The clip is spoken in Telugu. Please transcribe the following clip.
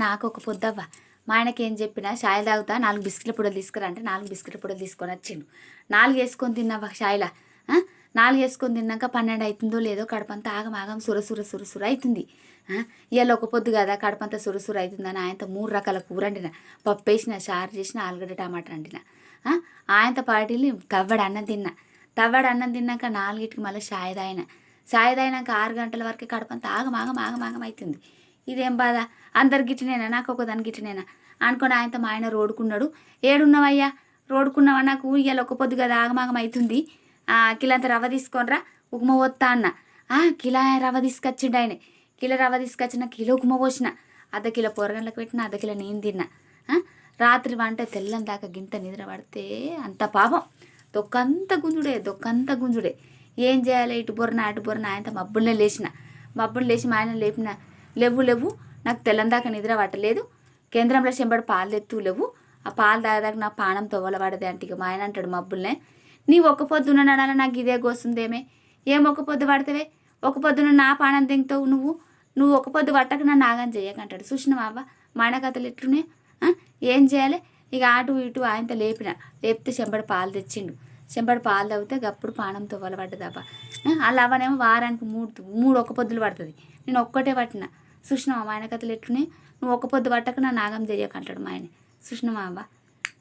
నాకు ఒక పొద్దవ్వ మా ఆయనకి ఏం చెప్పినా చాయ్ తాగుతా 4 బిస్కెట్ల పొడలు తీసుకురా అంటే 4 బిస్కెట్ల పొడలు తీసుకొని వచ్చిండు. 4 వేసుకొని తిన్నావా చాయ్లా? 4 వేసుకొని తిన్నాక 12 అవుతుందో లేదో కడపంతా ఆగమాగం సుర అవుతుంది. ఇవాళ ఒక పొద్దు కదా కడపంతా సుర అవుతుందని ఆయనతో 3 రకాల కూర వండిన, పప్పు వేసిన, చారు చేసిన, ఆలుగడ్డ టమాటా వండిన. ఆయనతో పాటిల్ని తవ్వడు అన్నం తిన్నాక 4కి మళ్ళీ చాయ్ తాగినాక 6 గంటల వరకు కడపంతా ఆగమాగం అవుతుంది. ఇదేం బాధ, అందరు గిట్టినేనా, నాకు ఒకదాని గిట్టినేనా అనుకుని ఆయనతో మా ఆయన రోడుకున్నాడు. ఏడున్నావయ్యా? రోడుకున్నావా? నాకు ఇవాళ ఒక పొద్దు కదా ఆగమాగం అవుతుంది, కిలంత రవ్వ తీసుకొనిరా ఉప్మా పోస్తా అన్న. కిలో రవ్వ తీసుకొచ్చిండు ఆయన. కిలో రవ్వ తీసుకొచ్చిన, కిలో ఉప్మా పోసిన, అర్ధ కిలో పొరగండ్లకు పెట్టిన, అర్ధ కిలో నేను తిన్నా. రాత్రి వంట తెల్లం దాకా గింత నిద్ర పడితే అంత పాపం, దొక్కంత గుంజుడే. ఏం చేయాలి, ఇటు బొరన అటు బొరన ఆయనతో మబ్బుల్నే లేచిన. లేచి మా ఆయన లేపిన, లేవు నాకు తెల్లం దాకా నిద్ర పట్టలేదు, కేంద్రంలో చెంబడి పాలు తెత్తు లేవు, ఆ పాలు తాగదాకా నా పానం తొవ్వలబడదే అంటే. ఇక మా ఆయన అంటాడు మబ్బుల్నే, నీ ఒక్క పొద్దున నడాల నాకు ఇదే గోస్తుందేమే, ఏం ఒక పొద్దు పడతావే, ఒక పొద్దున నా పానం తింటావు నువ్వు ఒక పొద్దు పట్టక నన్ను ఆగం చేయకంటాడు. చూసినావా అవ్వ మా ఆయన కథలు ఎట్లునే. ఏం చేయాలి ఇక అటు ఇటు ఆయనతో లేపితే చెంబడి పాలు తెచ్చిండు. చెంబడి పాలు తాగితే అప్పుడు పానం తొవ్వలబడ్డదబ్బ. అలా అవ్వనేమో వారానికి మూడు ఒక్క పొద్దులు పడుతుంది, నేను ఒక్కటే పట్టిన. చూసినావా మా ఆయన కథలు ఎట్లునే, నువ్వు ఒక పొద్దు పట్టక నన్ను ఆగం చేయకంటాడు మా ఆయన. చూసినావా అవ్వ.